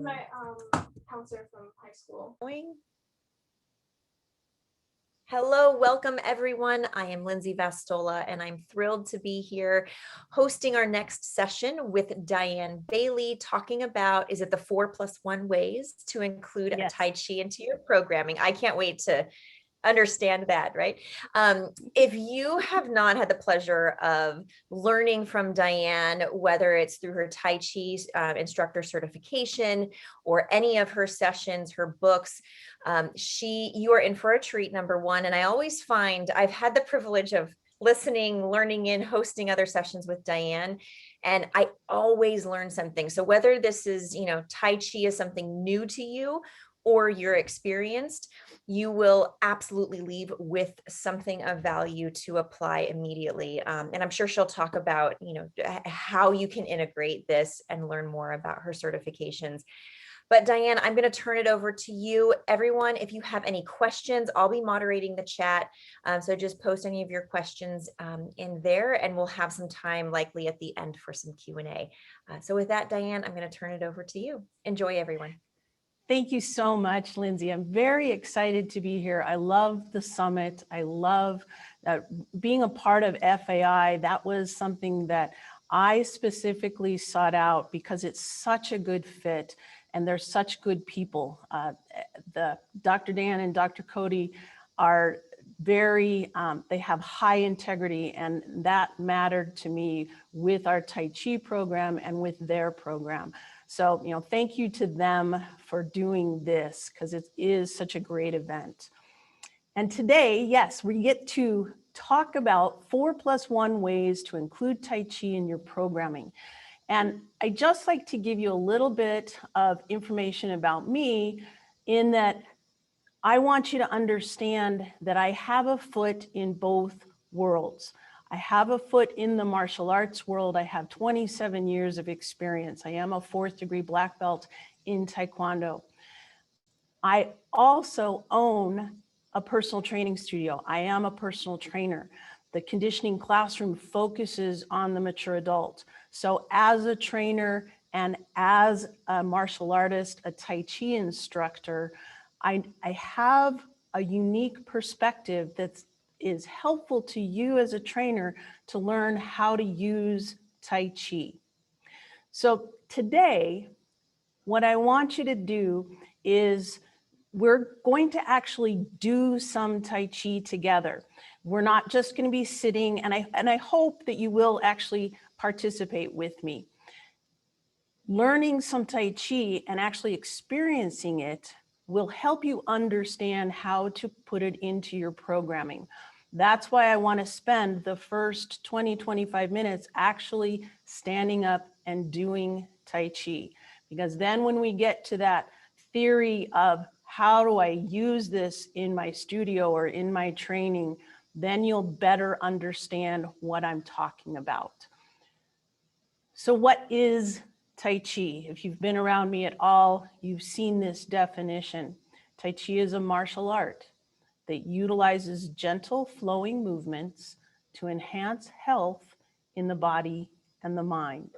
My counselor from high school. Hello, welcome everyone. I am Lindsay Vastola and I'm thrilled to be here hosting our next session with Dianne Bailey, talking about, is it the 4+1 ways to include a Tai Chi into your programming? I can't wait to understand that, right? If you have not had the pleasure of learning from Dianne, whether it's through her Tai Chi instructor certification or any of her sessions, her books, you are in for a treat, number one. And I always find I've had the privilege of listening, learning in, hosting other sessions with Dianne, and I always learn something. So whether this is, Tai Chi is something new to you or you're experienced, you will absolutely leave with something of value to apply immediately. And I'm sure she'll talk about, how you can integrate this and learn more about her certifications. But Dianne, I'm going to turn it over to you. Everyone, if you have any questions, I'll be moderating the chat. So just post any of your questions in there, and we'll have some time likely at the end for some Q&A. So with that, Dianne, I'm going to turn it over to you. Enjoy, everyone. Thank you so much, Lindsay. I'm very excited to be here. I love the summit. I love being a part of FAI. That was something that I specifically sought out because it's such a good fit and they're such good people. Dr. Dan and Dr. Cody are very, they have high integrity, and that mattered to me with our Tai Chi program and with their program. So, thank you to them for doing this because it is such a great event. And today, yes, we get to talk about 4+1 ways to include Tai Chi in your programming. And I just like to give you a little bit of information about me in that I want you to understand that I have a foot in both worlds. I have a foot in the martial arts world. I have 27 years of experience. I am a 4th degree black belt in Taekwondo. I also own a personal training studio. I am a personal trainer. The conditioning classroom focuses on the mature adult. So as a trainer and as a martial artist, a Tai Chi instructor, I have a unique perspective that is helpful to you as a trainer to learn how to use Tai Chi. So today, what I want you to do is we're going to actually do some Tai Chi together. We're not just going to be sitting, and I hope that you will actually participate with me. Learning some Tai Chi and actually experiencing it will help you understand how to put it into your programming. That's why I want to spend the first 20-25 minutes actually standing up and doing Tai Chi. Because then when we get to that theory of how do I use this in my studio or in my training, then you'll better understand what I'm talking about. So what is Tai Chi? If you've been around me at all, you've seen this definition. Tai Chi is a martial art that utilizes gentle flowing movements to enhance health in the body and the mind.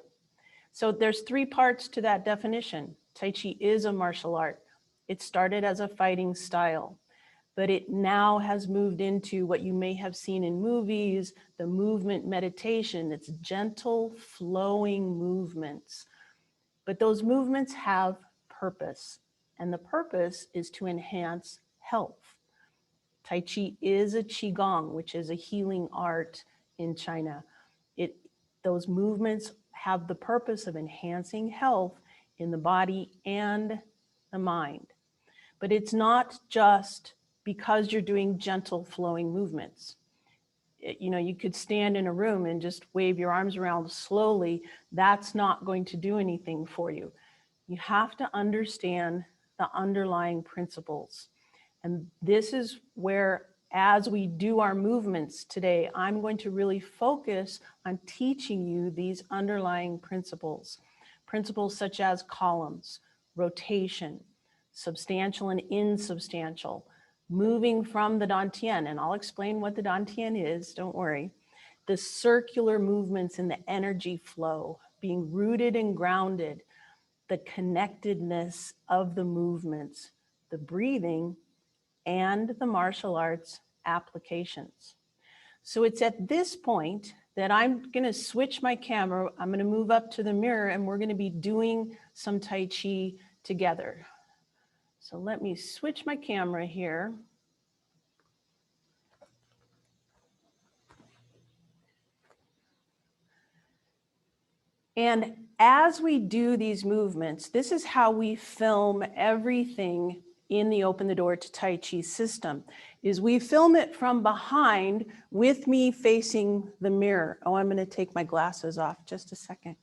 So there's 3 parts to that definition. Tai Chi is a martial art. It started as a fighting style, but it now has moved into what you may have seen in movies, the movement meditation. It's gentle flowing movements. But those movements have purpose, and the purpose is to enhance health. Tai Chi is a Qigong, which is a healing art in China. Those movements have the purpose of enhancing health in the body and the mind. But it's not just because you're doing gentle flowing movements. You could stand in a room and just wave your arms around slowly. That's not going to do anything for you. You have to understand the underlying principles. And this is where, as we do our movements today, I'm going to really focus on teaching you these underlying principles. Principles such as columns, rotation, substantial and insubstantial, moving from the dantian, and I'll explain what the dantian is, don't worry. The circular movements in the energy flow, being rooted and grounded, the connectedness of the movements, the breathing, and the martial arts applications. So it's at this point that I'm going to switch my camera. I'm going to move up to the mirror and we're going to be doing some Tai Chi together. So let me switch my camera here. And as we do these movements, this is how we film everything in the Open the Door to Tai Chi system, is we film it from behind with me facing the mirror. Oh, I'm going to take my glasses off just a second.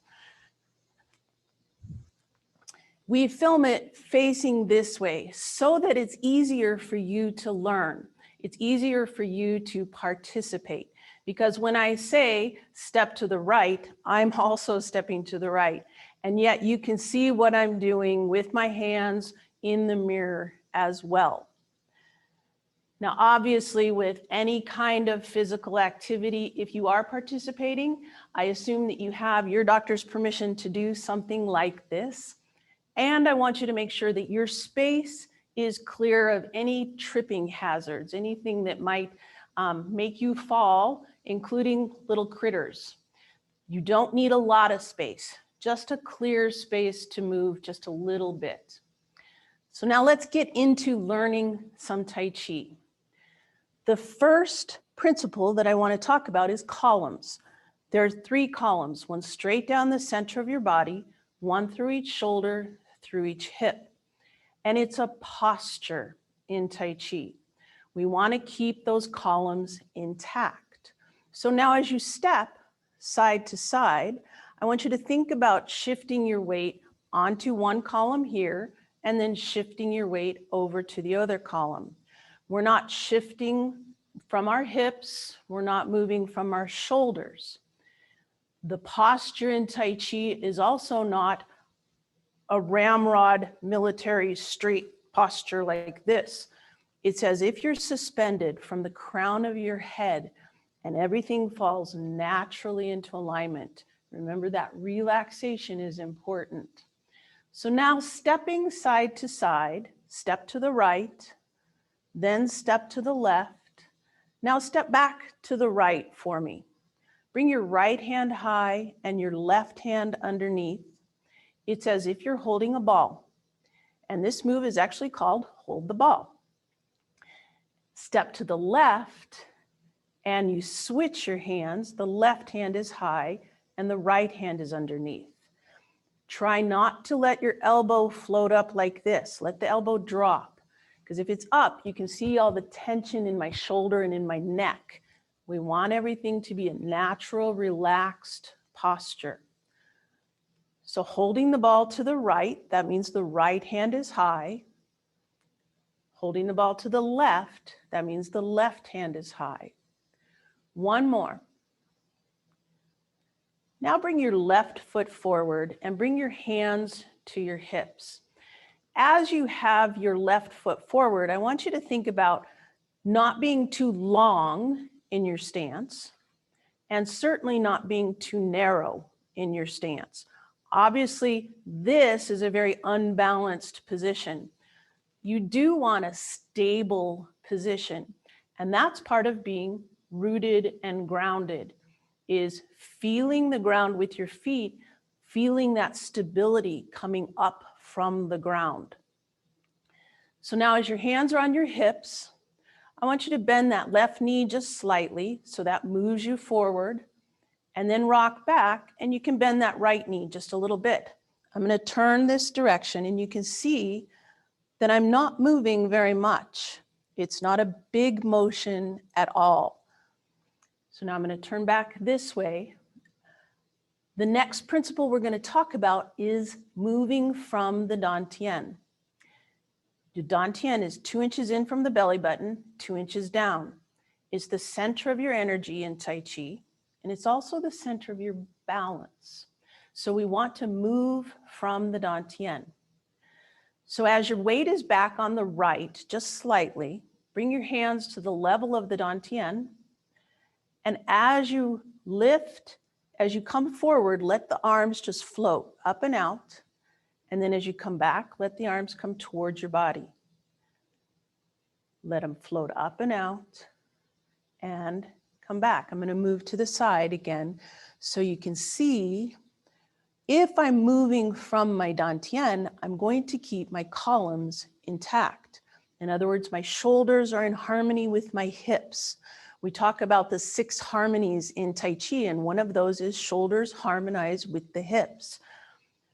We film it facing this way so that it's easier for you to learn. It's easier for you to participate. Because when I say step to the right, I'm also stepping to the right. And yet you can see what I'm doing with my hands in the mirror as well. Now, obviously, with any kind of physical activity, if you are participating, I assume that you have your doctor's permission to do something like this. And I want you to make sure that your space is clear of any tripping hazards, anything that might make you fall, including little critters. You don't need a lot of space, just a clear space to move just a little bit. So now let's get into learning some Tai Chi. The first principle that I want to talk about is columns. There are 3 columns, one straight down the center of your body, one through each shoulder, through each hip. And it's a posture in Tai Chi. We want to keep those columns intact. So now as you step side to side, I want you to think about shifting your weight onto one column here and then shifting your weight over to the other column. We're not shifting from our hips. We're not moving from our shoulders. The posture in Tai Chi is also not a ramrod military straight posture like this. It's as if you're suspended from the crown of your head and everything falls naturally into alignment. Remember that relaxation is important. So now stepping side to side, step to the right, then step to the left. Now step back to the right for me. Bring your right hand high and your left hand underneath. It's as if you're holding a ball. And this move is actually called hold the ball. Step to the left and you switch your hands. The left hand is high and the right hand is underneath. Try not to let your elbow float up like this. Let the elbow drop, because if it's up, you can see all the tension in my shoulder and in my neck. We want everything to be a natural, relaxed posture. So holding the ball to the right, that means the right hand is high. Holding the ball to the left, that means the left hand is high. One more. Now bring your left foot forward and bring your hands to your hips. As you have your left foot forward, I want you to think about not being too long in your stance and certainly not being too narrow in your stance. Obviously, this is a very unbalanced position. You do want a stable position, and that's part of being rooted and grounded, is feeling the ground with your feet, feeling that stability coming up from the ground. So now as your hands are on your hips, I want you to bend that left knee just slightly, so that moves you forward, and then rock back, and you can bend that right knee just a little bit. I'm going to turn this direction, and you can see that I'm not moving very much. It's not a big motion at all. So now I'm going to turn back this way. The next principle we're going to talk about is moving from the dantian. The dantian is 2 inches in from the belly button, 2 inches down. It's the center of your energy in Tai Chi, and it's also the center of your balance. So we want to move from the dantian. So as your weight is back on the right, just slightly, bring your hands to the level of the dantian. And as you lift, as you come forward, let the arms just float up and out. And then as you come back, let the arms come towards your body. Let them float up and out and come back. I'm going to move to the side again so you can see if I'm moving from my dantian, I'm going to keep my columns intact. In other words, my shoulders are in harmony with my hips. We talk about the 6 harmonies in Tai Chi, and one of those is shoulders harmonize with the hips.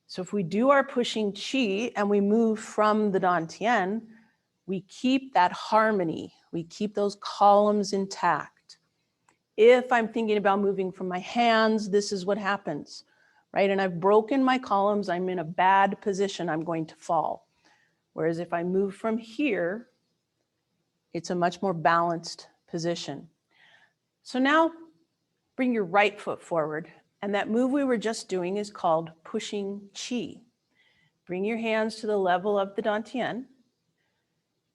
So if we do our pushing Qi and we move from the dantian, we keep that harmony. We keep those columns intact. If I'm thinking about moving from my hands, this is what happens, right? And I've broken my columns, I'm in a bad position, I'm going to fall. Whereas if I move from here, it's a much more balanced position. So now bring your right foot forward. And that move we were just doing is called pushing Qi. Bring your hands to the level of the dantian.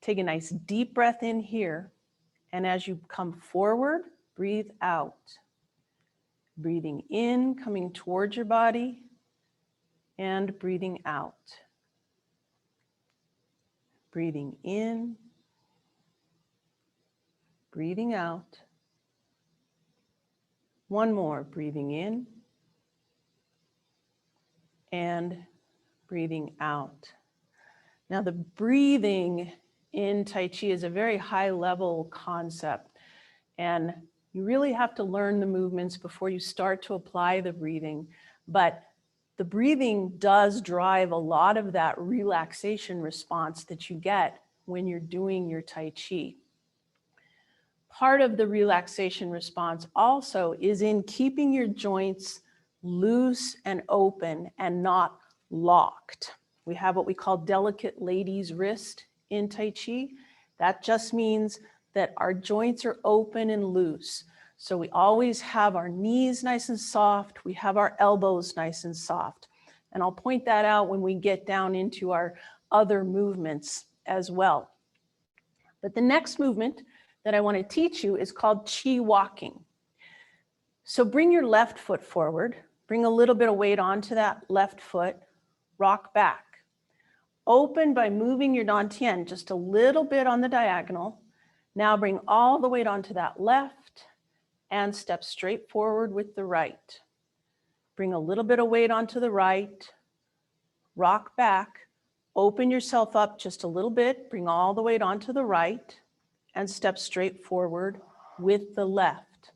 Take a nice deep breath in here. And as you come forward, breathe out. Breathing in, coming towards your body, and breathing out. Breathing in, breathing out. One more, breathing in and breathing out. Now the breathing in Tai Chi is a very high level concept, and you really have to learn the movements before you start to apply the breathing. But the breathing does drive a lot of that relaxation response that you get when you're doing your Tai Chi. Part of the relaxation response also is in keeping your joints loose and open and not locked. We have what we call delicate lady's wrist in Tai Chi. That just means that our joints are open and loose. So we always have our knees nice and soft. We have our elbows nice and soft. And I'll point that out when we get down into our other movements as well. But the next movement that I want to teach you is called Qi walking. So bring your left foot forward, bring a little bit of weight onto that left foot, rock back. Open by moving your dantian just a little bit on the diagonal. Now bring all the weight onto that left and step straight forward with the right. Bring a little bit of weight onto the right, rock back, open yourself up just a little bit, bring all the weight onto the right, and step straight forward with the left.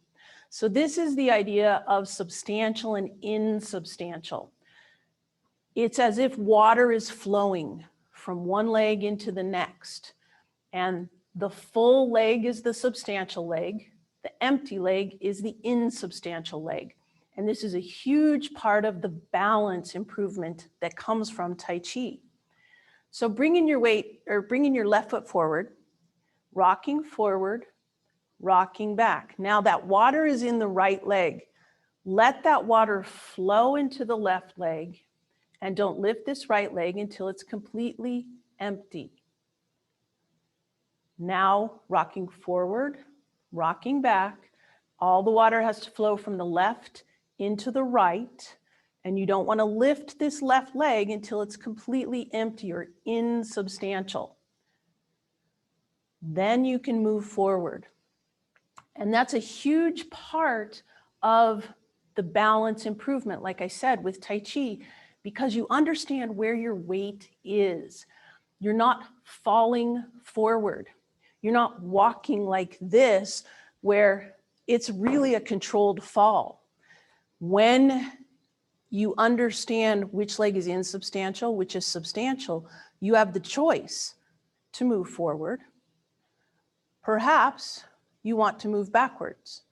So this is the idea of substantial and insubstantial. It's as if water is flowing from one leg into the next, and the full leg is the substantial leg, the empty leg is the insubstantial leg. And this is a huge part of the balance improvement that comes from Tai Chi. So bringing your weight, or bringing your left foot forward, rocking forward, rocking back. Now that water is in the right leg. Let that water flow into the left leg, and don't lift this right leg until it's completely empty. Now rocking forward, rocking back. All the water has to flow from the left into the right, and you don't want to lift this left leg until it's completely empty or insubstantial. Then you can move forward. And that's a huge part of the balance improvement, like I said, with Tai Chi, because you understand where your weight is. You're not falling forward. You're not walking like this, where it's really a controlled fall. When you understand which leg is insubstantial, which is substantial, you have the choice to move forward. Perhaps you want to move backwards.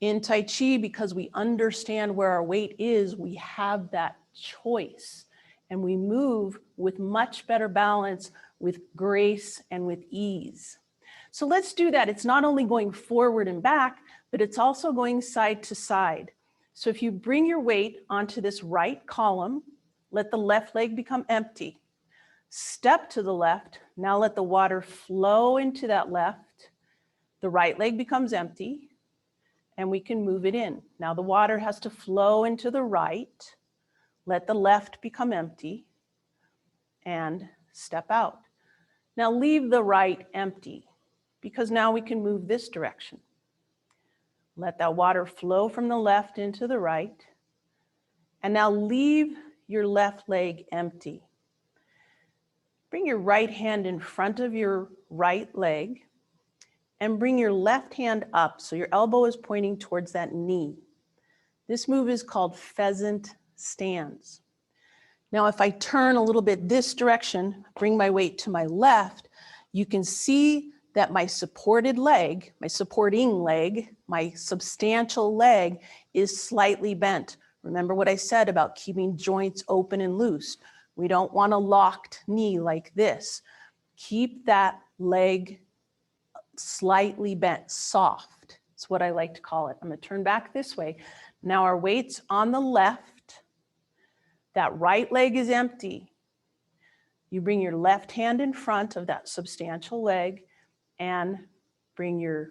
In Tai Chi, because we understand where our weight is, we have that choice. And we move with much better balance, with grace and with ease. So let's do that. It's not only going forward and back, but it's also going side to side. So if you bring your weight onto this right column, let the left leg become empty. Step to the left. Now let the water flow into that left. The right leg becomes empty, and we can move it in. Now the water has to flow into the right. Let the left become empty. and step out. Now leave the right empty, because now we can move this direction. Let that water flow from the left into the right. And now leave your left leg empty. Bring your right hand in front of your right leg and bring your left hand up so your elbow is pointing towards that knee. This move is called pheasant stance. Now, if I turn a little bit this direction, bring my weight to my left, you can see that my supported leg, my supporting leg, my substantial leg is slightly bent. Remember what I said about keeping joints open and loose. We don't want a locked knee like this. Keep that leg slightly bent, soft. It's what I like to call it. I'm going to turn back this way. Now our weight's on the left. That right leg is empty. You bring your left hand in front of that substantial leg and bring your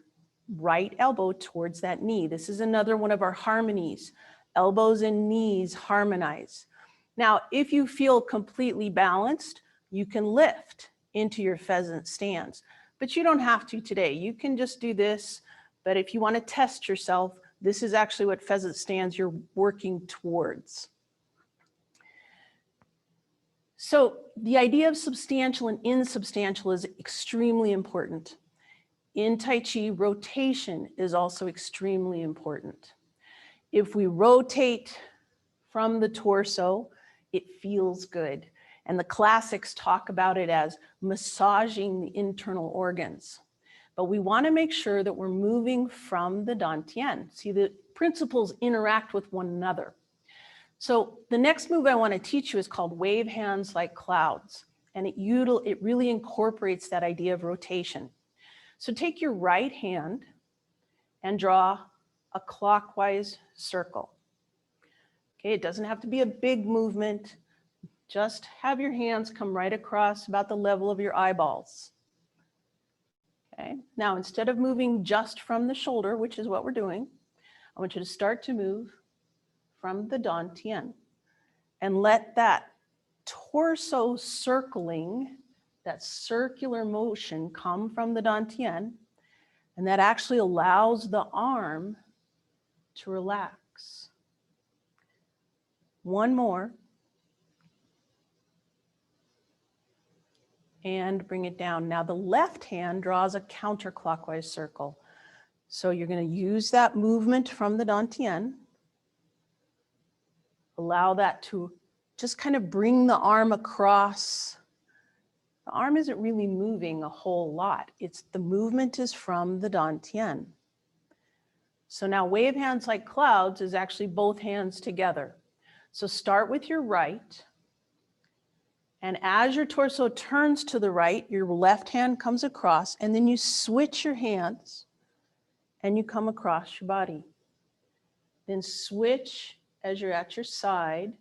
right elbow towards that knee. This is another one of our harmonies. Elbows and knees harmonize. Now, if you feel completely balanced, you can lift into your pheasant stance, but you don't have to today. You can just do this, but if you want to test yourself, this is actually what pheasant stance you're working towards. So the idea of substantial and insubstantial is extremely important. In Tai Chi, rotation is also extremely important. If we rotate from the torso, it feels good. And the classics talk about it as massaging the internal organs. But we want to make sure that we're moving from the dantian. See, the principles interact with one another. So the next move I want to teach you is called wave hands like clouds. And it really incorporates that idea of rotation. So take your right hand and draw a clockwise circle. Okay, it doesn't have to be a big movement. Just have your hands come right across about the level of your eyeballs. Okay, now instead of moving just from the shoulder, which is what we're doing, I want you to start to move from the dantian and let that torso circling, that circular motion come from the dantian, and that actually allows the arm to relax. One more. And bring it down. Now the left hand draws a counterclockwise circle. So you're going to use that movement from the dantian. Allow that to just kind of bring the arm across. The arm isn't really moving a whole lot. The movement is from the dantian. So now wave hands like clouds is actually both hands together. So start with your right. And as your torso turns to the right, your left hand comes across, and then you switch your hands and you come across your body. Then switch as you're at your side.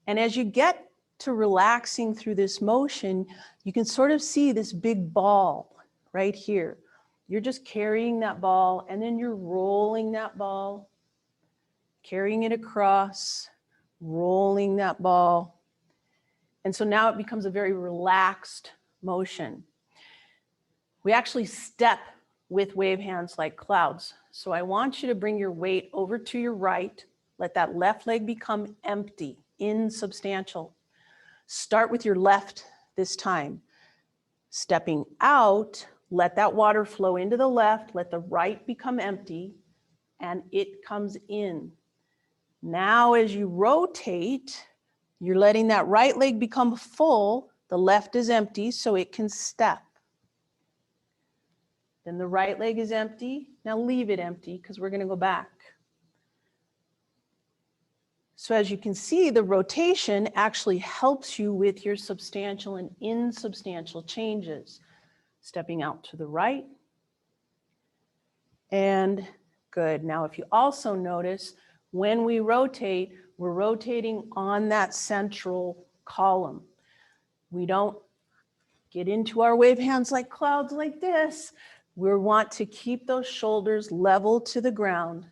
And as you get to relaxing through this motion, you can sort of see this big ball right here. You're just carrying that ball, and then you're rolling that ball, carrying it across, rolling that ball. And so now it becomes a very relaxed motion. We actually step with wave hands like clouds. So I want you to bring your weight over to your right. Let that left leg become empty, insubstantial. Start with your left this time. Stepping out, let that water flow into the left, let the right become empty, and it comes in. Now as you rotate, you're letting that right leg become full. The left is empty, so it can step. Then the right leg is empty. Now leave it empty because we're going to go back. So as you can see, the rotation actually helps you with your substantial and insubstantial changes. Stepping out to the right. And good. Now, if you also notice, when we rotate, we're rotating on that central column. We don't get into our wave hands like clouds like this. We want to keep those shoulders level to the ground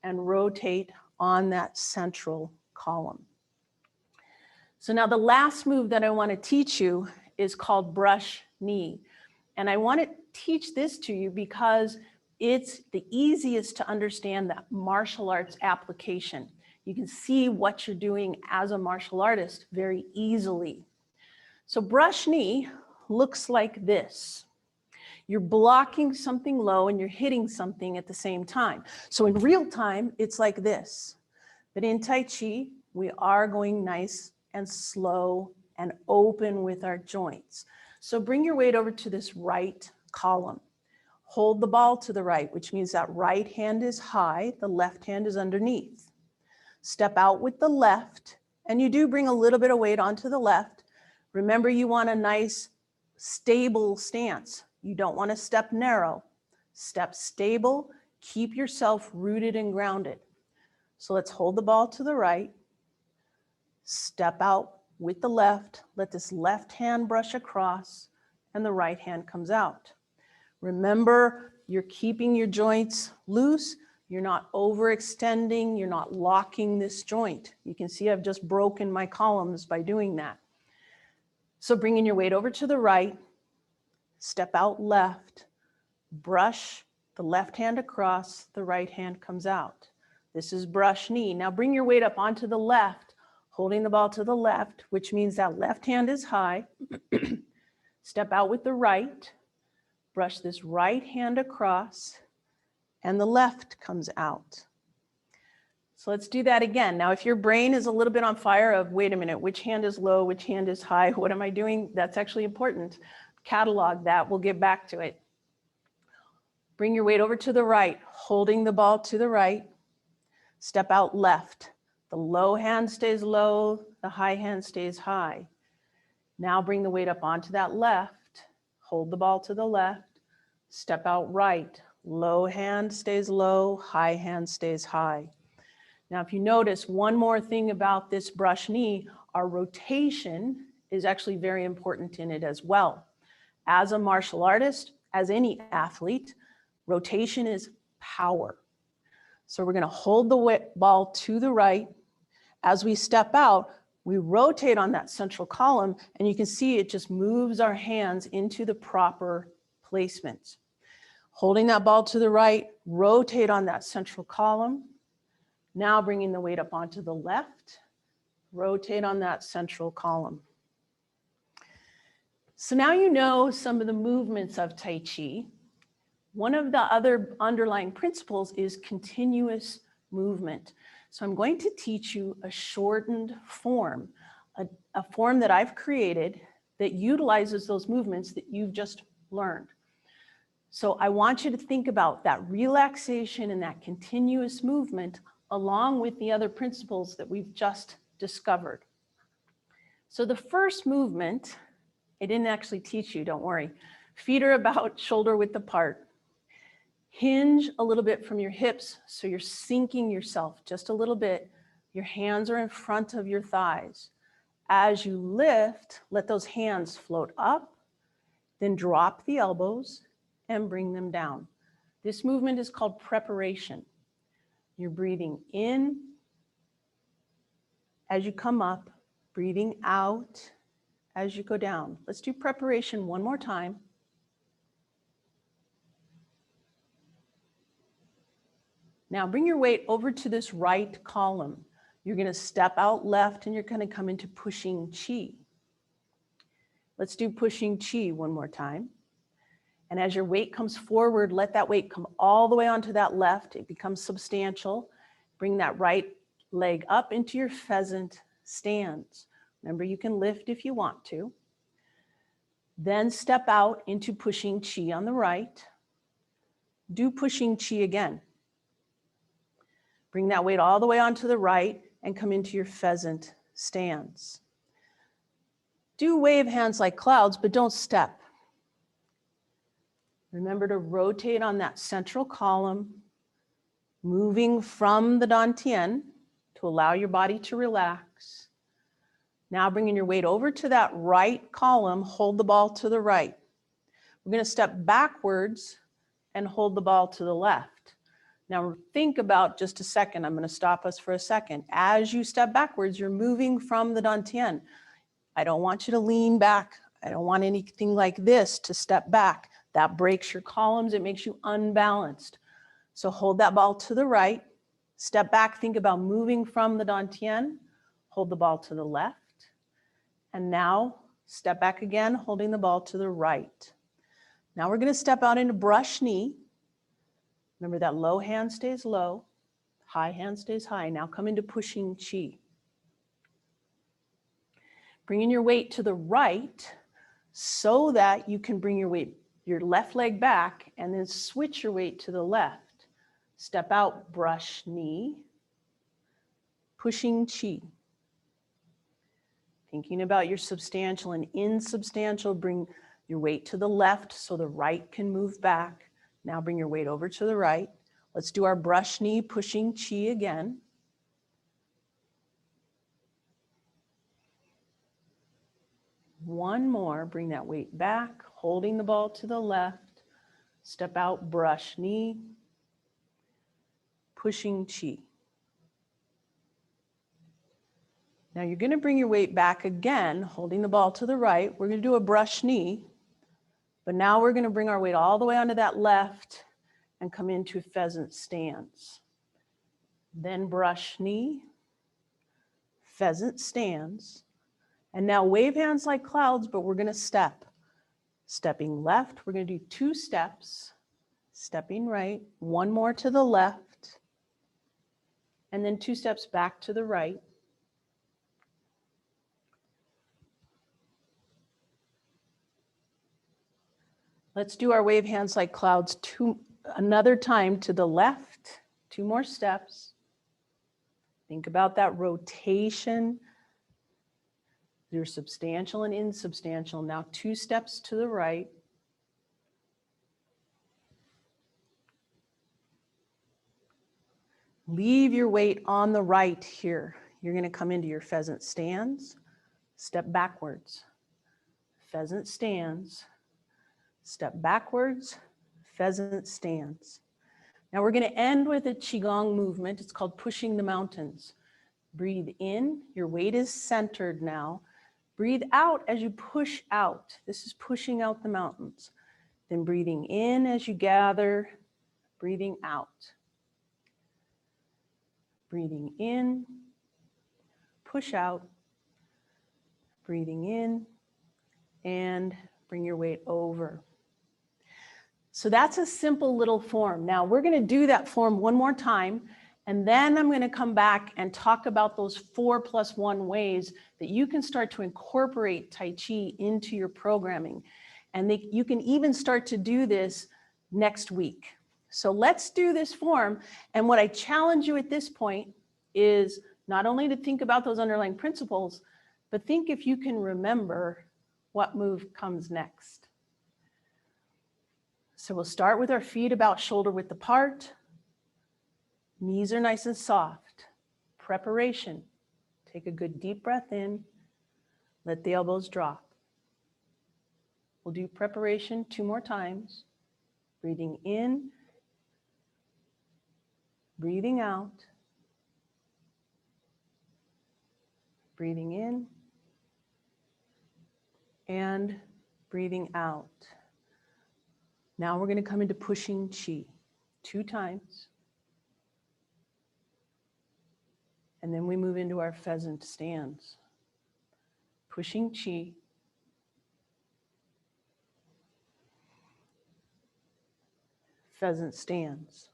and rotate on that central column. So now the last move that I want to teach you is called brush knee. And I want to teach this to you because it's the easiest to understand that martial arts application. You can see what you're doing as a martial artist very easily. So brush knee looks like this. You're blocking something low and you're hitting something at the same time. So in real time, it's like this. But in Tai Chi, we are going nice and slow and open with our joints. So bring your weight over to this right column. Hold the ball to the right, which means that right hand is high, the left hand is underneath. Step out with the left, and you do bring a little bit of weight onto the left. Remember, you want a nice, stable stance. You don't want to step narrow. Step stable, keep yourself rooted and grounded. So let's hold the ball to the right, step out with the left, let this left hand brush across, and the right hand comes out. Remember, you're keeping your joints loose. You're not overextending. You're not locking this joint. You can see I've just broken my columns by doing that. So bringing your weight over to the right, step out left, brush the left hand across, the right hand comes out. This is brush knee. Now bring your weight up onto the left, holding the ball to the left, which means that left hand is high. Step out with the right, brush this right hand across, and the left comes out. So let's do that again. Now, if your brain is a little bit on fire of, wait a minute, which hand is low, which hand is high, what am I doing? That's actually important. Catalog that, we'll get back to it. Bring your weight over to the right, holding the ball to the right. Step out left. The low hand stays low, the high hand stays high. Now bring the weight up onto that left, hold the ball to the left, step out right. Low hand stays low, high hand stays high. Now, if you notice one more thing about this brush knee, our rotation is actually very important in it as well. As a martial artist, as any athlete, rotation is power. So we're going to hold the ball to the right. As we step out, we rotate on that central column, and you can see it just moves our hands into the proper placement. Holding that ball to the right, rotate on that central column. Now bringing the weight up onto the left, rotate on that central column. So now you know some of the movements of Tai Chi. One of the other underlying principles is continuous movement. So I'm going to teach you a shortened form, a form that I've created that utilizes those movements that you've just learned. So I want you to think about that relaxation and that continuous movement along with the other principles that we've just discovered. So the first movement, I didn't actually teach you, don't worry. Feet are about shoulder width apart. Hinge a little bit from your hips so you're sinking yourself just a little bit. Your hands are in front of your thighs. As you lift, let those hands float up, then drop the elbows and bring them down. This movement is called preparation. You're breathing in as you come up, breathing out as you go down. Let's do preparation one more time. Now bring your weight over to this right column. You're going to step out left and you're going to come into pushing chi. Let's do pushing chi one more time. And as your weight comes forward, let that weight come all the way onto that left. It becomes substantial. Bring that right leg up into your pheasant stance. Remember, you can lift if you want to. Then step out into pushing chi on the right. Do pushing chi again. Bring that weight all the way onto the right and come into your pheasant stance. Do wave hands like clouds, but don't step. Remember to rotate on that central column, moving from the dantian to allow your body to relax. Now bringing your weight over to that right column, hold the ball to the right. We're going to step backwards and hold the ball to the left. Now think about just a second. I'm going to stop us for a second. As you step backwards, you're moving from the dantian. I don't want you to lean back. I don't want anything like this to step back. That breaks your columns. It makes you unbalanced. So hold that ball to the right. Step back. Think about moving from the dantian. Hold the ball to the left. And now step back again, holding the ball to the right. Now we're going to step out into brush knee. Remember that low hand stays low, high hand stays high. Now come into pushing chi. Bringing your weight to the right so that you can bring your left leg back and then switch your weight to the left. Step out, brush knee, pushing chi. Thinking about your substantial and insubstantial, bring your weight to the left so the right can move back. Now bring your weight over to the right. Let's do our brush knee, pushing chi again. One more, bring that weight back, holding the ball to the left. Step out, brush knee, pushing chi. Now you're going to bring your weight back again, holding the ball to the right. We're going to do a brush knee, but now we're going to bring our weight all the way onto that left and come into pheasant stance. Then brush knee, pheasant stance. And now wave hands like clouds, but we're going to step. Stepping left, we're going to do 2 steps. Stepping right, one more to the left, and then 2 steps back to the right. Let's do our wave hands like clouds another time to the left, 2 more steps. Think about that rotation. Your substantial and insubstantial. Now 2 steps to the right. Leave your weight on the right here. You're going to come into your pheasant stance, step backwards. Pheasant stance, step backwards, pheasant stance. Now we're going to end with a Qigong movement. It's called pushing the mountains. Breathe in, your weight is centered now. Breathe out as you push out. This is pushing out the mountains. Then breathing in as you gather, breathing out. Breathing in, push out, breathing in, and bring your weight over. So that's a simple little form. Now we're going to do that form one more time, and then I'm going to come back and talk about those 4+1 ways that you can start to incorporate Tai Chi into your programming. And you can even start to do this next week. So let's do this form. And what I challenge you at this point is not only to think about those underlying principles, but think if you can remember what move comes next. So we'll start with our feet about shoulder width apart. Knees are nice and soft. Preparation. Take a good deep breath in. Let the elbows drop. We'll do preparation 2 more times. Breathing in. Breathing out. Breathing in. And breathing out. Now we're going to come into pushing chi 2 times. And then we move into our pheasant stance. Pushing chi. Pheasant stance.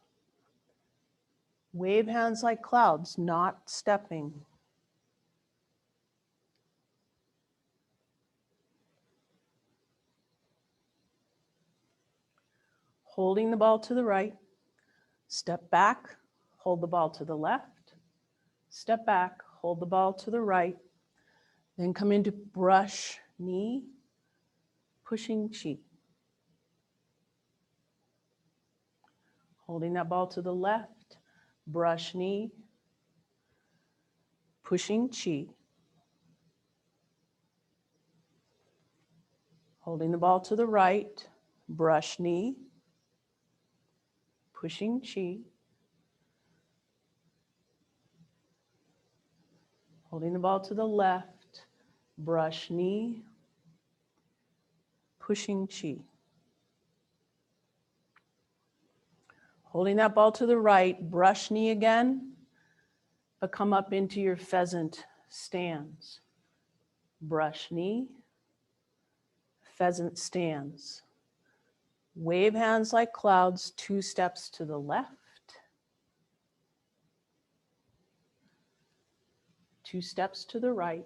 Wave hands like clouds, not stepping. Holding the ball to the right. Step back, hold the ball to the left. Step back, hold the ball to the right. Then come into brush knee, pushing chi. Holding that ball to the left, brush knee, pushing chi. Holding the ball to the right, brush knee, pushing chi. Holding the ball to the left, brush knee, pushing chi. Holding that ball to the right, brush knee again, but come up into your pheasant stance. Brush knee, pheasant stance. Wave hands like clouds, 2 steps to the left, 2 steps to the right.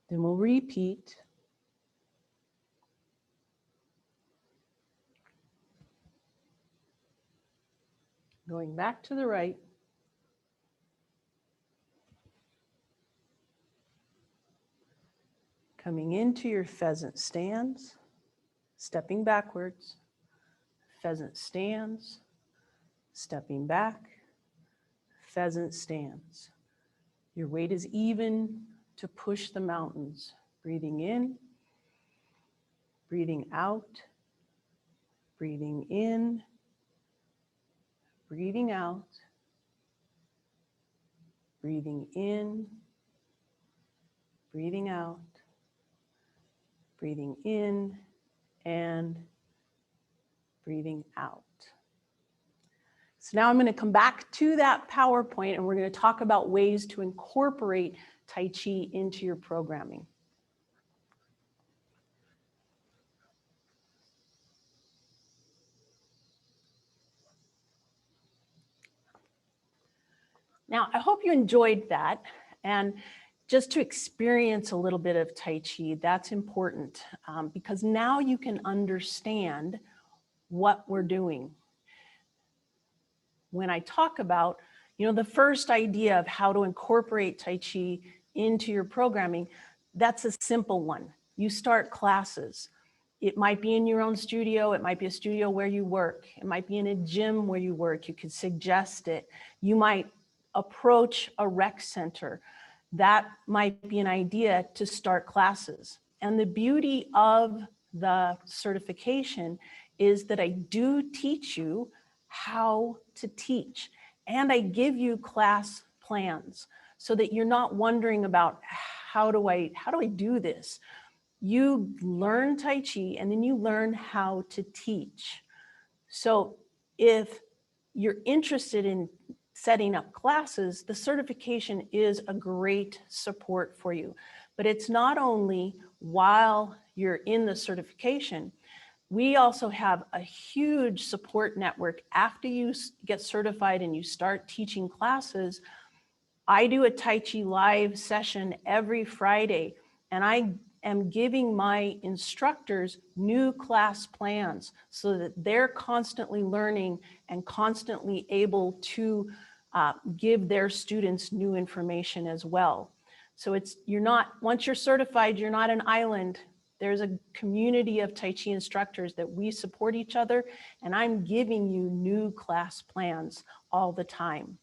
Then we'll repeat. Going back to the right. Coming into your pheasant stance, stepping backwards, pheasant stance, stepping back, pheasant stance. Your weight is even to push the mountains. Breathing in, breathing out, breathing in, breathing out, breathing in, breathing out, breathing in, and breathing out. So now I'm going to come back to that PowerPoint and we're going to talk about ways to incorporate Tai Chi into your programming. Now, I hope you enjoyed that. And just to experience a little bit of Tai Chi, that's important because now you can understand what we're doing. When I talk about, the first idea of how to incorporate Tai Chi into your programming, that's a simple one. You start classes. It might be in your own studio. It might be a studio where you work. It might be in a gym where you work. You could suggest it. You might approach a rec center. That might be an idea to start classes. And the beauty of the certification is that I do teach you how to teach. And I give you class plans so that you're not wondering about how do I do this? You learn Tai Chi and then you learn how to teach. So if you're interested in setting up classes, the certification is a great support for you. But it's not only while you're in the certification, we also have a huge support network. After you get certified and you start teaching classes, I do a Tai Chi live session every Friday, and I am giving my instructors new class plans so that they're constantly learning and constantly able to give their students new information as well. So once you're certified, you're not an island. There's a community of Tai Chi instructors that we support each other, and I'm giving you new class plans all the time.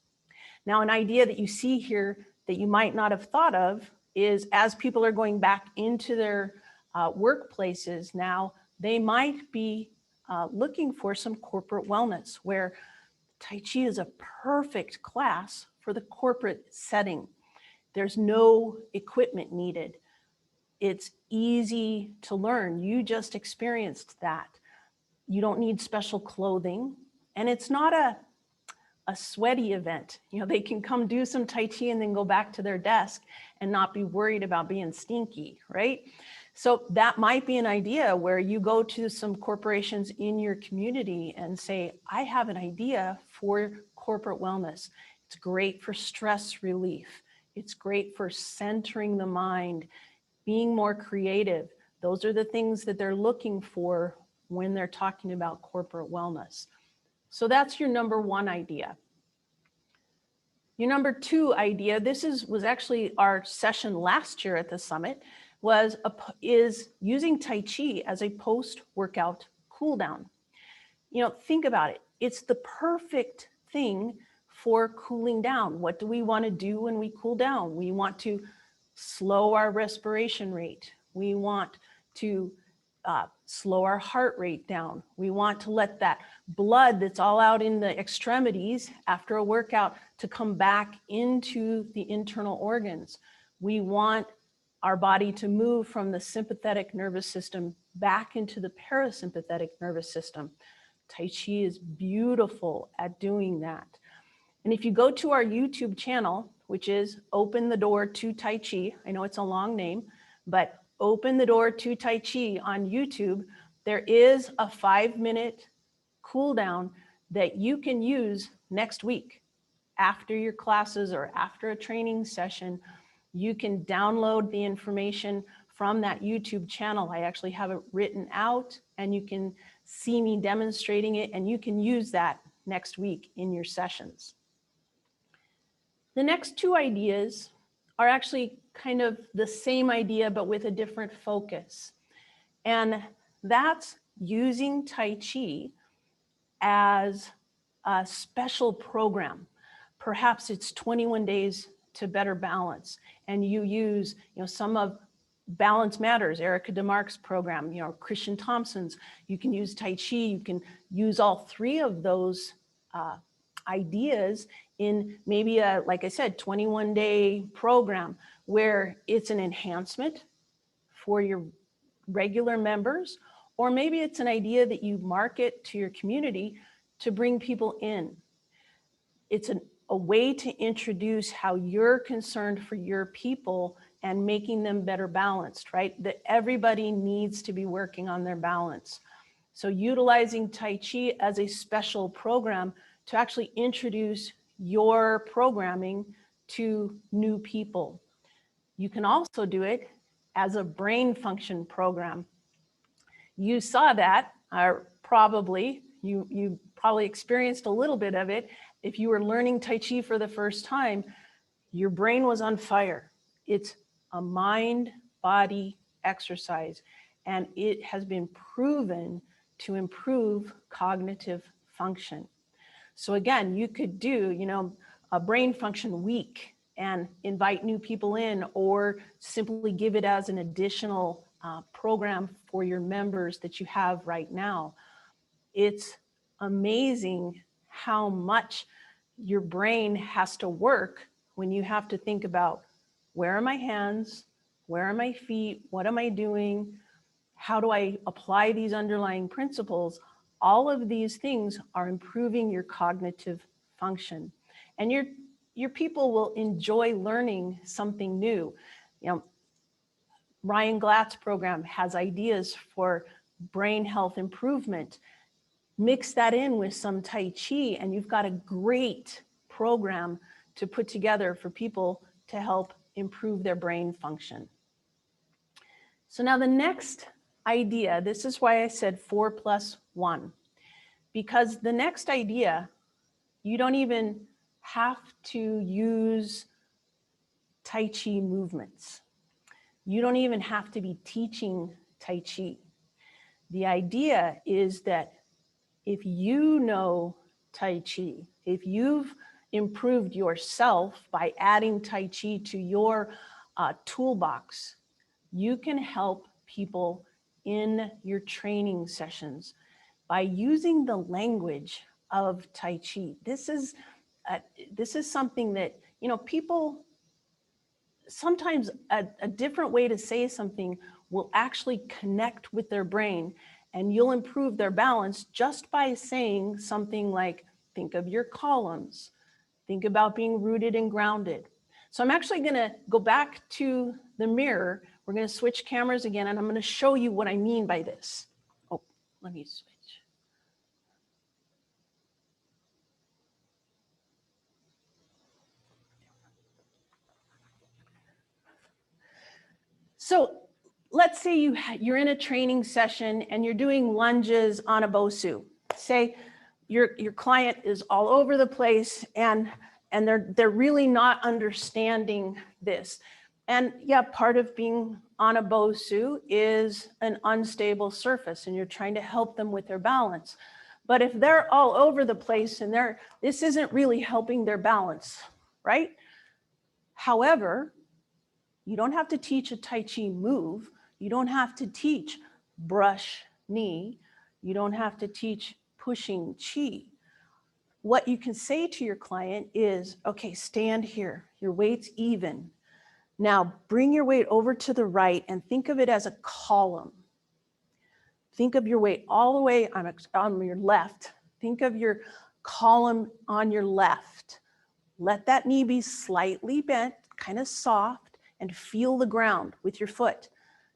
Now, an idea that you see here that you might not have thought of is as people are going back into their workplaces now, they might be looking for some corporate wellness where Tai Chi is a perfect class for the corporate setting. There's no equipment needed. It's easy to learn. You just experienced that. You don't need special clothing. And it's not a sweaty event. They can come do some Tai Chi and then go back to their desk and not be worried about being stinky, right? So that might be an idea where you go to some corporations in your community and say, I have an idea for corporate wellness. It's great for stress relief. It's great for centering the mind, being more creative. Those are the things that they're looking for when they're talking about corporate wellness. So that's your number one idea. Your number two idea, this was actually our session last year at the summit, is using Tai Chi as a post-workout cool down. Think about it. It's the perfect thing for cooling down. What do we want to do when we cool down? We want to slow our respiration rate. We want to slow our heart rate down. We want to let that blood that's all out in the extremities after a workout to come back into the internal organs. We want our body to move from the sympathetic nervous system back into the parasympathetic nervous system. Tai Chi is beautiful at doing that. And if you go to our YouTube channel, which is Open the Door to Tai Chi, I know it's a long name, but Open the Door to Tai Chi on YouTube, there is a 5-minute cool down that you can use next week after your classes or after a training session. You can download the information from that YouTube channel. I actually have it written out and you can see me demonstrating it, and you can use that next week in your sessions. The next two ideas are actually kind of the same idea, but with a different focus. And that's using Tai Chi as a special program. Perhaps it's 21 days to better balance, and you use, some of Balance Matters, Erica DeMarc's program, Christian Thompson's. You can use Tai Chi. You can use all three of those ideas in maybe a, like I said, 21-day program where it's an enhancement for your regular members, or maybe it's an idea that you market to your community to bring people in. It's a way to introduce how you're concerned for your people and making them better balanced, right? That everybody needs to be working on their balance. So utilizing Tai Chi as a special program to actually introduce your programming to new people. You can also do it as a brain function program. You saw that, or probably, you probably experienced a little bit of it. If you were learning Tai Chi for the first time, your brain was on fire. It's a mind-body exercise, and it has been proven to improve cognitive function. So again, you could do, a brain function week and invite new people in, or simply give it as an additional program for your members that you have right now. It's amazing how much your brain has to work when you have to think about, where are my hands? Where are my feet? What am I doing? How do I apply these underlying principles? All of these things are improving your cognitive function. And your people will enjoy learning something new. Ryan Glatt's program has ideas for brain health improvement. Mix that in with some Tai Chi, and you've got a great program to put together for people to help improve their brain function. So now the next idea, this is why I said 4+1, because the next idea, you don't even have to use Tai Chi movements. You don't even have to be teaching Tai Chi. The idea is that if you know Tai Chi, if you've improved yourself by adding Tai Chi to your toolbox, you can help people in your training sessions by using the language of Tai Chi. This is something that, people, sometimes a different way to say something will actually connect with their brain, and you'll improve their balance just by saying something like, think of your columns, think about being rooted and grounded. So I'm actually gonna go back to the mirror. We're gonna switch cameras again, and I'm gonna show you what I mean by this. Oh, let me switch. So let's say you're in a training session and you're doing lunges on a Bosu. Say your client is all over the place and they're really not understanding this. And yeah, part of being on a Bosu is an unstable surface, and you're trying to help them with their balance. But if they're all over the place and this isn't really helping their balance, right? However, you don't have to teach a Tai Chi move. You don't have to teach brush knee. You don't have to teach pushing chi. What you can say to your client is, okay, stand here, your weight's even. Now bring your weight over to the right and think of it as a column. Think of your weight all the way on your left. Think of your column on your left. Let that knee be slightly bent, kind of soft, and feel the ground with your foot.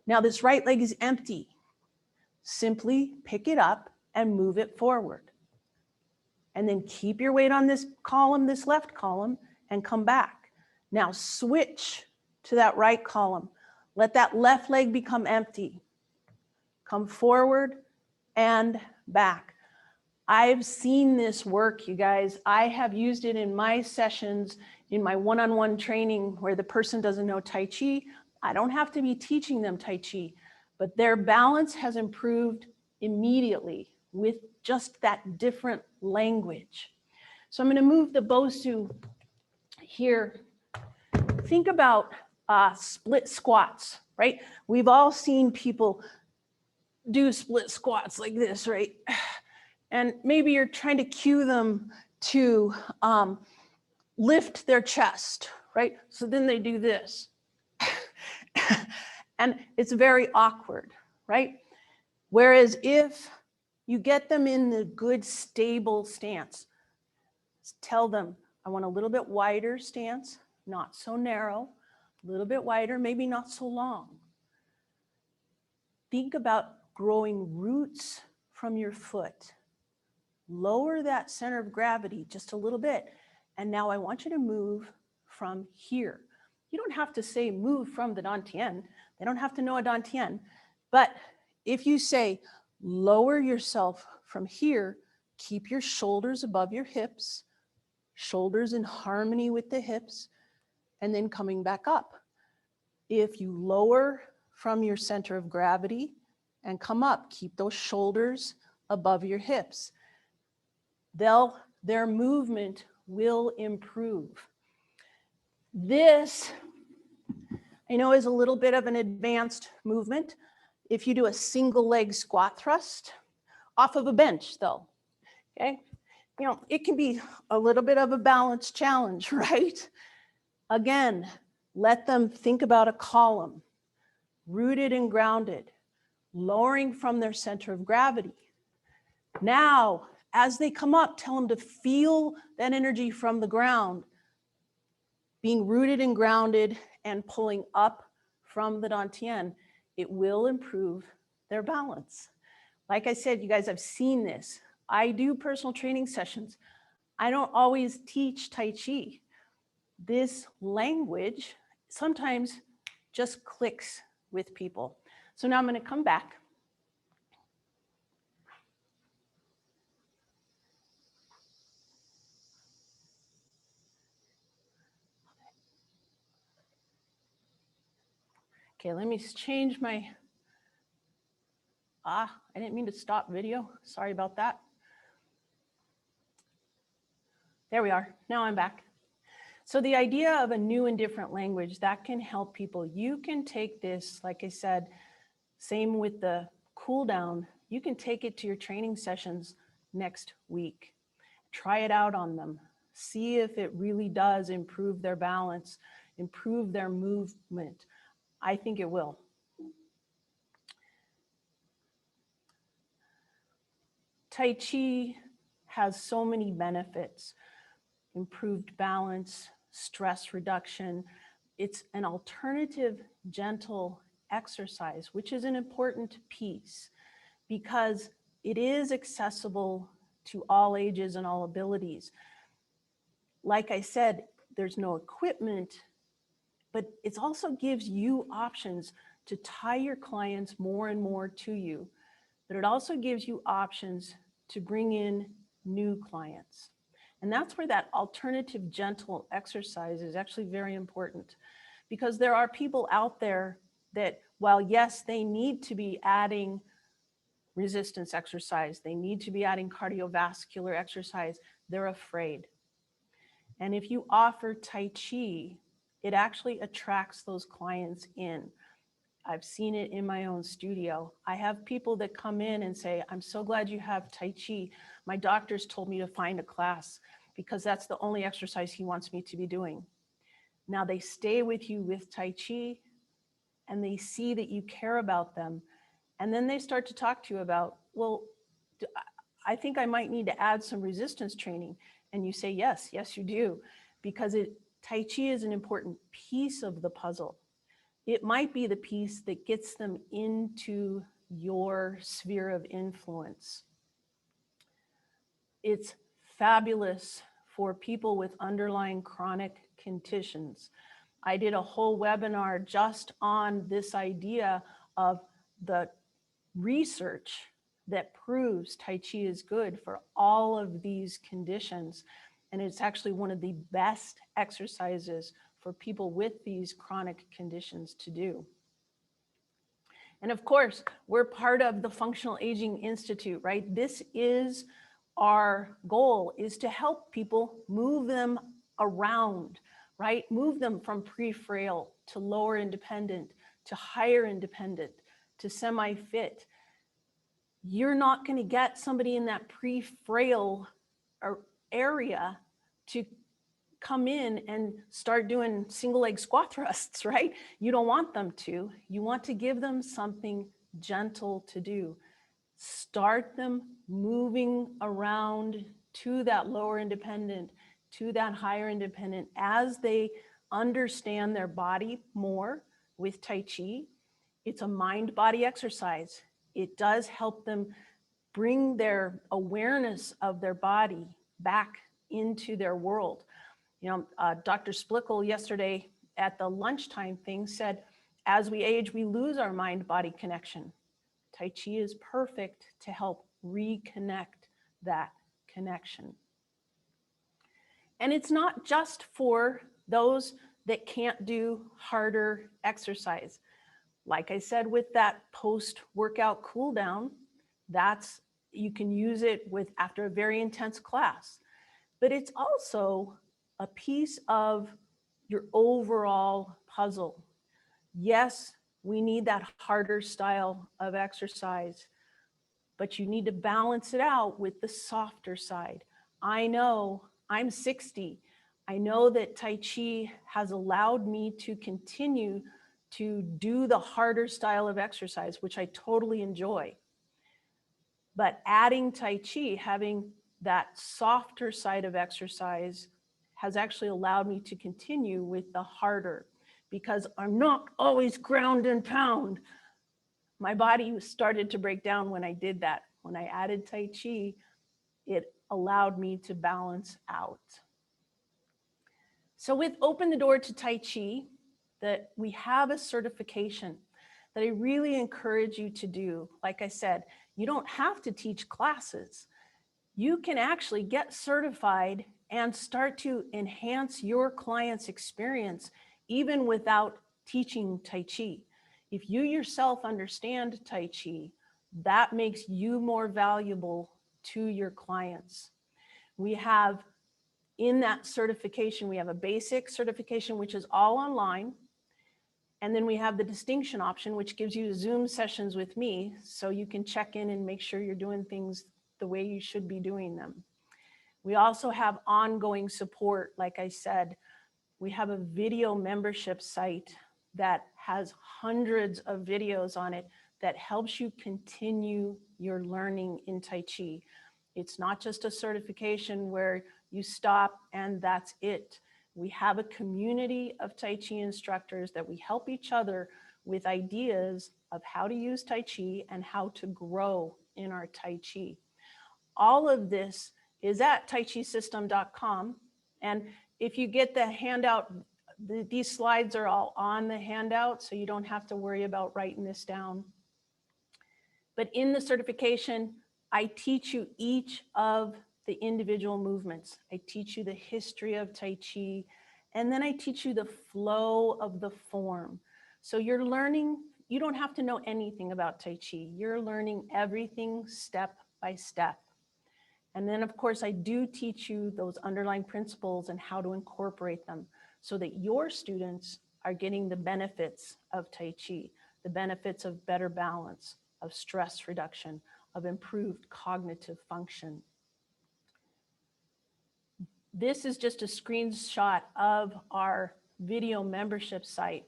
Now this right leg is empty. Simply pick it up and move it forward. And then keep your weight on this column, this left column, and come back. Now switch to that right column. Let that left leg become empty. Come forward and back. I've seen this work, you guys. I have used it in my sessions, in my one-on-one training where the person doesn't know Tai Chi. I don't have to be teaching them Tai Chi, but their balance has improved immediately with just that different language. So I'm going to move the Bosu here. Think about split squats, right? We've all seen people do split squats like this, right? And maybe you're trying to cue them to lift their chest, right? So then they do this. And it's very awkward, right? Whereas if you get them in the good stable stance, tell them, I want a little bit wider stance, not so narrow, a little bit wider, maybe not so long. Think about growing roots from your foot. Lower that center of gravity just a little bit. And now I want you to move from here. You don't have to say move from the dantian. They don't have to know a dantian. But if you say lower yourself from here, keep your shoulders above your hips, shoulders in harmony with the hips, and then coming back up. If you lower from your center of gravity and come up, keep those shoulders above your hips. Their movement will improve. This, I know, is a little bit of an advanced movement. If you do a single leg squat thrust off of a bench though, okay? You know, it can be a little bit of a balance challenge, right? Again, let them think about a column, rooted and grounded, lowering from their center of gravity. Now, as they come up, tell them to feel that energy from the ground, being rooted and grounded and pulling up from the dantian. It will improve their balance. Like I said, you guys, I've seen this. I do personal training sessions. I don't always teach Tai Chi. This language sometimes just clicks with people. So now I'm going to come back. Okay, let me change my, I didn't mean to stop video. Sorry about that. There we are. Now I'm back. So the idea of a new and different language, that can help people. You can take this, like I said, same with the cool down. You can take it to your training sessions next week. Try it out on them. See if it really does improve their balance, improve their movement. I think it will. Tai Chi has so many benefits. Improved balance, stress reduction. It's an alternative, gentle exercise, which is an important piece because it is accessible to all ages and all abilities. Like I said, there's no equipment, but it also gives you options to tie your clients more and more to you. But it also gives you options to bring in new clients. And that's where that alternative gentle exercise is actually very important, because there are people out there that, while yes, they need to be adding resistance exercise, they need to be adding cardiovascular exercise, they're afraid. And if you offer Tai Chi, it actually attracts those clients in. I've seen it in my own studio. I have people that come in and say, I'm so glad you have Tai Chi. My doctor's told me to find a class because that's the only exercise he wants me to be doing. Now they stay with you with Tai Chi and they see that you care about them. And then they start to talk to you about, well, I think I might need to add some resistance training. And you say, yes, you do. Because Tai Chi is an important piece of the puzzle. It might be the piece that gets them into your sphere of influence. It's fabulous for people with underlying chronic conditions. I did a whole webinar just on this idea of the research that proves Tai Chi is good for all of these conditions. And it's actually one of the best exercises for people with these chronic conditions to do. And of course, we're part of the Functional Aging Institute, right? This is our goal, is to help people move them around, right? Move them from pre-frail to lower independent, to higher independent, to semi-fit. You're not going to get somebody in that pre-frail area to come in and start doing single leg squat thrusts, right? You don't want them to. You want to give them something gentle to do. Start them moving around to that lower independent, to that higher independent as they understand their body more with Tai Chi. It's a mind-body exercise. It does help them bring their awareness of their body back into their world. You know, Dr. Splickle yesterday at the lunchtime thing said, as we age, we lose our mind-body connection. Tai Chi is perfect to help reconnect that connection. And it's not just for those that can't do harder exercise. Like I said, with that post-workout cool down, you can use it after a very intense class. But it's also a piece of your overall puzzle. Yes, we need that harder style of exercise, but you need to balance it out with the softer side. I know I'm 60. I know that Tai Chi has allowed me to continue to do the harder style of exercise, which I totally enjoy. But adding Tai Chi, having that softer side of exercise, has actually allowed me to continue with the harder, because I'm not always ground and pound. My body started to break down when I did that. When I added Tai Chi, it allowed me to balance out. So with Open the Door to Tai Chi, that we have a certification that I really encourage you to do. Like I said, you don't have to teach classes. You can actually get certified and start to enhance your client's experience even without teaching Tai Chi. If you yourself understand Tai Chi, that makes you more valuable to your clients. We have in that certification, we have a basic certification, which is all online. And then we have the distinction option, which gives you Zoom sessions with me, so you can check in and make sure you're doing things the way you should be doing them. We also have ongoing support. Like I said, we have a video membership site that has hundreds of videos on it that helps you continue your learning in Tai Chi. It's not just a certification where you stop and that's it. We have a community of Tai Chi instructors that we help each other with ideas of how to use Tai Chi and how to grow in our Tai Chi. All of this is at taichisystem.com. And if you get the handout, these slides are all on the handout, so you don't have to worry about writing this down. But in the certification, I teach you each of the individual movements. I teach you the history of Tai Chi, and then I teach you the flow of the form. So you're learning, you don't have to know anything about Tai Chi. You're learning everything step by step. And then of course, I do teach you those underlying principles and how to incorporate them so that your students are getting the benefits of Tai Chi. the benefits of better balance, of stress reduction, of improved cognitive function. This is just a screenshot of our video membership site,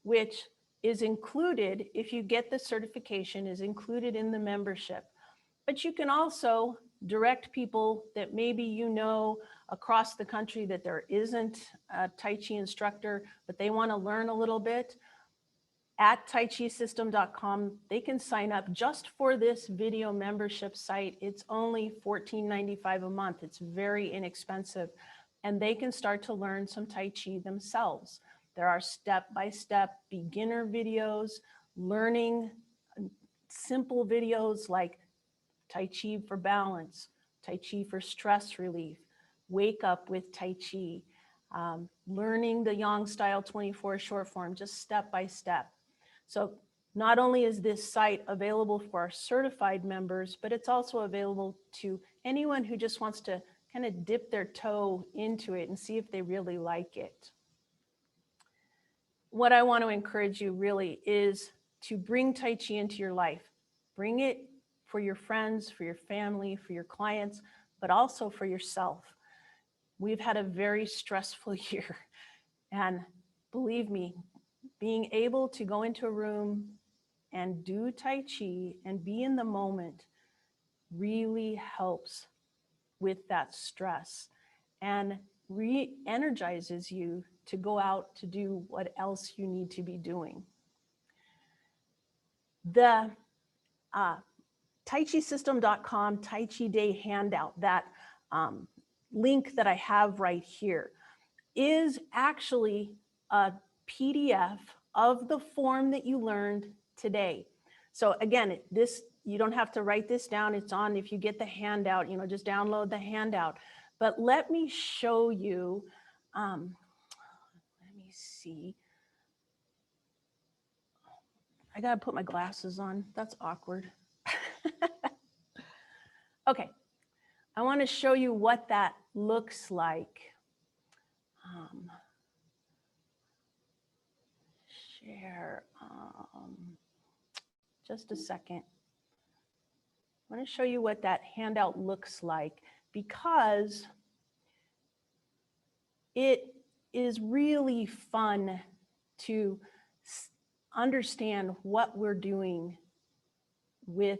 which is included, if you get the certification, is included in the membership. But you can also direct people that maybe you know across the country that there isn't a Tai Chi instructor, but they want to learn a little bit. At taichisystem.com, they can sign up just for this video membership site. It's only $14.95 a month. It's very inexpensive. And they can start to learn some Tai Chi themselves. There are step-by-step beginner videos, learning simple videos like Tai Chi for balance, Tai Chi for stress relief, wake up with Tai Chi, learning the Yang Style 24 short form, just step by step. So not only is this site available for our certified members, but it's also available to anyone who just wants to kind of dip their toe into it and see if they really like it. What I want to encourage you really is to bring Tai Chi into your life. Bring it for your friends, for your family, for your clients, but also for yourself. We've had a very stressful year. And believe me, being able to go into a room and do Tai Chi and be in the moment really helps with that stress and re-energizes you to go out to do what else you need to be doing. The taichisystem.com Tai Chi Day handout, that link that I have right here, is actually a PDF of the form that you learned today. So again, this, you don't have to write this down. It's on, if you get the handout, just download the handout. But let me show you, let me see. I gotta put my glasses on. That's awkward. Okay, I wanna show you what that looks like. Share, just a second. I want to show you what that handout looks like, because it is really fun to understand what we're doing with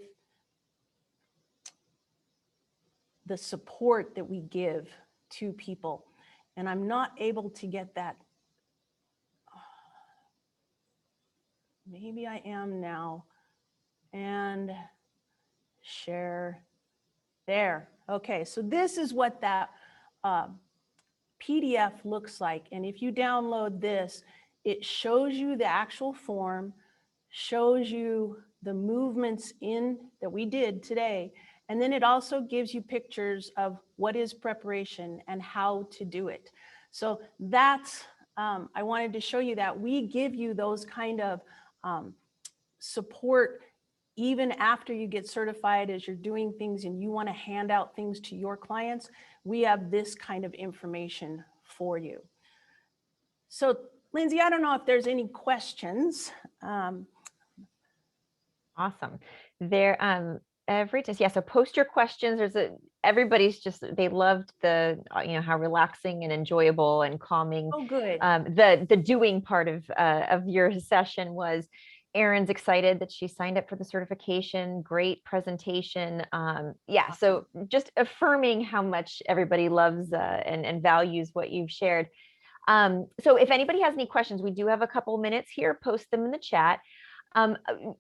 the support that we give to people. And I'm not able to get that. Maybe I am now. And share there. Okay, so this is what that PDF looks like. And if you download this, it shows you the actual form, shows you the movements that we did today. And then it also gives you pictures of what is preparation and how to do it. So that's, I wanted to show you that we give you those kind of support even after you get certified, as you're doing things and you want to hand out things to your clients. We have this kind of information for you. So Lindsay, I don't know if there's any questions. Awesome. There, yeah, so post your questions. Everybody's just, they loved the, how relaxing and enjoyable and calming. Oh, good. The doing part of your session was. Erin's excited that she signed up for the certification. Great presentation. Yeah, so just affirming how much everybody loves and values what you've shared. So if anybody has any questions, we do have a couple minutes here. Post them in the chat.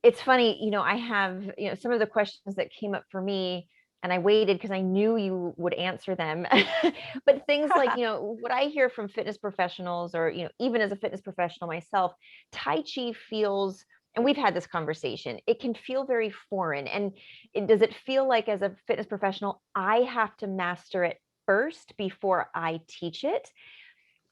It's funny, I have, some of the questions that came up for me, and I waited because I knew you would answer them. But things like, what I hear from fitness professionals, or, even as a fitness professional myself, Tai Chi feels, and we've had this conversation, it can feel very foreign. And does it feel like, as a fitness professional, I have to master it first before I teach it?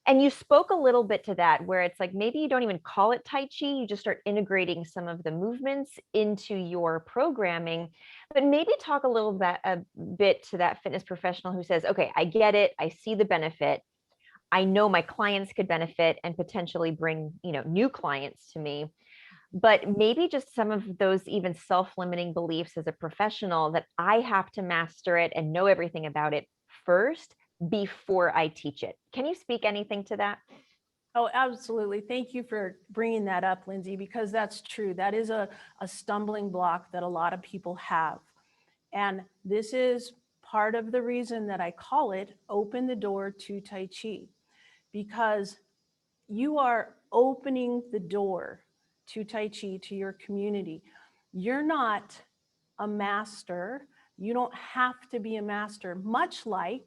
And you spoke a little bit to that, where it's like, maybe you don't even call it Tai Chi, you just start integrating some of the movements into your programming. But maybe talk a little bit, to that fitness professional who says, okay, I get it, I see the benefit, I know my clients could benefit and potentially bring, new clients to me. but maybe just some of those even self-limiting beliefs as a professional that I have to master it and know everything about it first before I teach it. Can you speak anything to that? Oh, absolutely. Thank you for bringing that up, Lindsay, because that's true. That is a stumbling block that a lot of people have. And this is part of the reason that I call it Open the Door to Tai Chi, because you are opening the door to Tai Chi, to your community. You're not a master. You don't have to be a master, much like,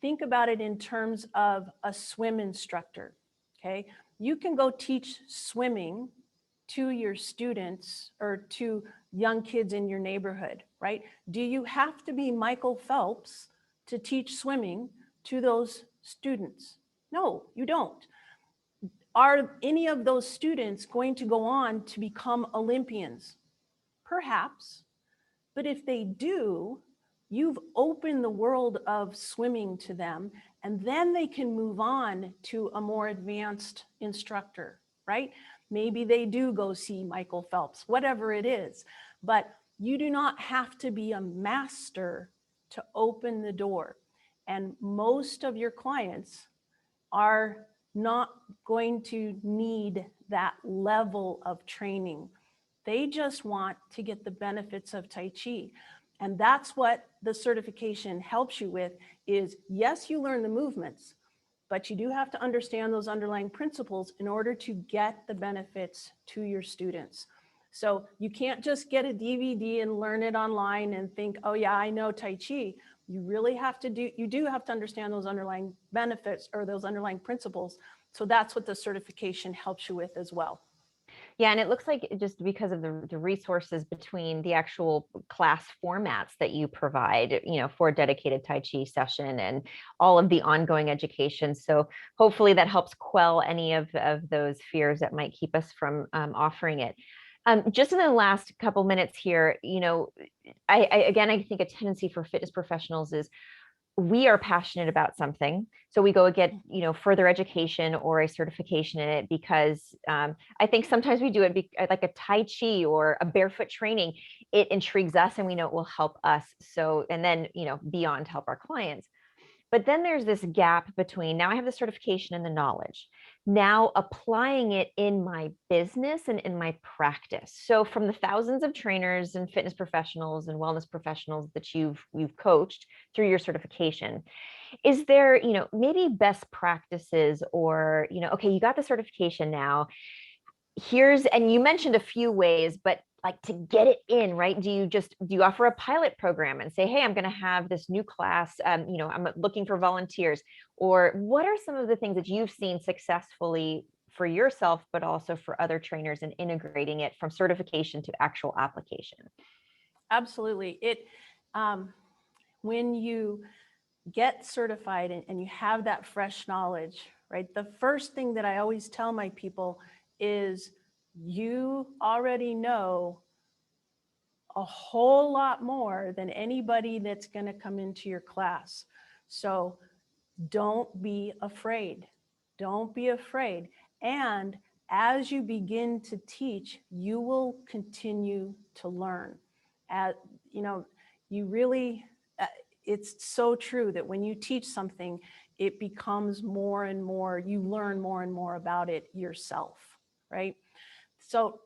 think about it in terms of a swim instructor, okay? You can go teach swimming to your students or to young kids in your neighborhood, right? Do you have to be Michael Phelps to teach swimming to those students? No, you don't. Are any of those students going to go on to become Olympians? Perhaps. But if they do, you've opened the world of swimming to them, and then they can move on to a more advanced instructor, right? Maybe they do go see Michael Phelps, whatever it is. But you do not have to be a master to open the door. And most of your clients are not going to need that level of training. They just want to get the benefits of Tai Chi. And that's what the certification helps you with is, yes, you learn the movements, but you do have to understand those underlying principles in order to get the benefits to your students. So you can't just get a DVD and learn it online and think, oh yeah, I know Tai Chi. You really have to you do have to understand those underlying benefits or those underlying principles. So that's what the certification helps you with as well. Yeah, and it looks like just because of the resources between the actual class formats that you provide, for a dedicated Tai Chi session and all of the ongoing education. So hopefully that helps quell any of those fears that might keep us from offering it. Just in the last couple minutes here, I think a tendency for fitness professionals is we are passionate about something, so we go get further education or a certification in it because I think sometimes we do it like a Tai Chi or a barefoot training. It intrigues us and we know it will help us, so and then beyond help our clients. But then there's this gap between now I have the certification and the knowledge, now applying it in my business and in my practice. So from the thousands of trainers and fitness professionals and wellness professionals that you've coached through your certification, is there, maybe best practices or, okay, you got the certification now, and you mentioned a few ways, but like to get it in, right? Do you offer a pilot program and say, hey, I'm going to have this new class, I'm looking for volunteers? Or what are some of the things that you've seen successfully for yourself, but also for other trainers in integrating it from certification to actual application? Absolutely. When you get certified and you have that fresh knowledge, right? The first thing that I always tell my people is you already know a whole lot more than anybody that's going to come into your class. So don't be afraid. Don't be afraid. And as you begin to teach, you will continue to learn. You really, it's so true that when you teach something, it becomes more and more, you learn more and more about it yourself, right? So,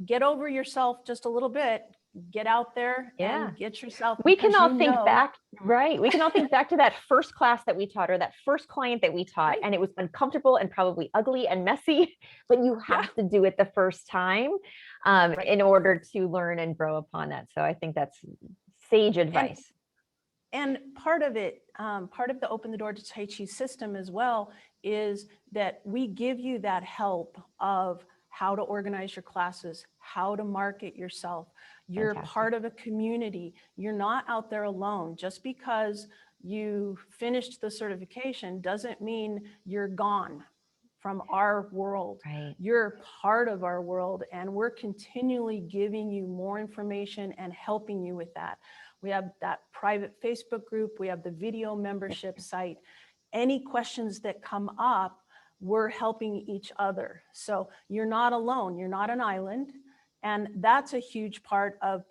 get over yourself just a little bit, get out there and get yourself. We can all think back, right? We can all think back to that first class that we taught or that first client that we taught, and it was uncomfortable and probably ugly and messy, but you have to do it the first time in order to learn and grow upon that. So I think that's sage advice. And part of it, part of the Open the Door to Tai Chi system as well, is that we give you that help of how to organize your classes, how to market yourself. You're part of a community. You're not out there alone. Just because you finished the certification doesn't mean you're gone from our world. Right. You're part of our world, and we're continually giving you more information and helping you with that. We have that private Facebook group. We have the video membership site. Any questions that come up, we're helping each other. So you're not alone, you're not an island. And that's a huge part of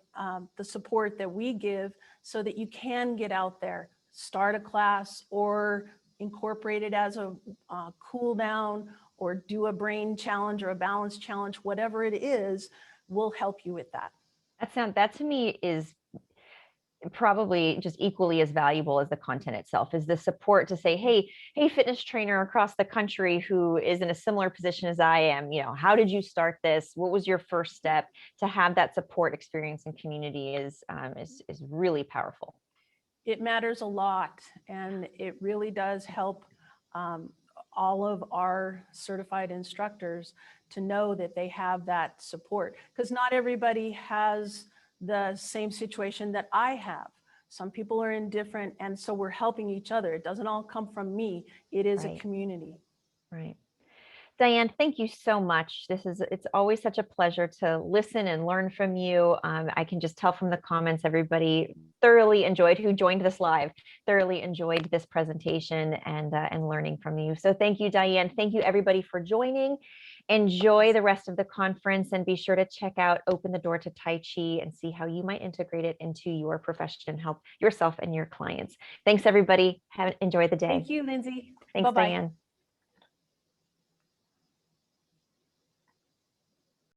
the support that we give so that you can get out there, start a class or incorporate it as a cool down or do a brain challenge or a balance challenge, whatever it is, we'll help you with that. That to me is probably just equally as valuable as the content itself, is the support to say, hey, fitness trainer across the country who is in a similar position as I am, how did you start this? What was your first step? To have that support experience and community is really powerful. It matters a lot, and it really does help all of our certified instructors to know that they have that support, because not everybody has the same situation that I have. Some people are in different, and so we're helping each other. It doesn't all come from me. It is a community. Right. Dianne, thank you so much. It's always such a pleasure to listen and learn from you. I can just tell from the comments, everybody thoroughly enjoyed, who joined this live, thoroughly enjoyed this presentation and learning from you. So thank you, Dianne. Thank you, everybody, for joining. Enjoy the rest of the conference, and be sure to check out Open the Door to Tai Chi and see how you might integrate it into your profession and help yourself and your clients. Thanks, everybody. Enjoy the day. Thank you, Lindsay. Thanks, Bye-bye. Dianne.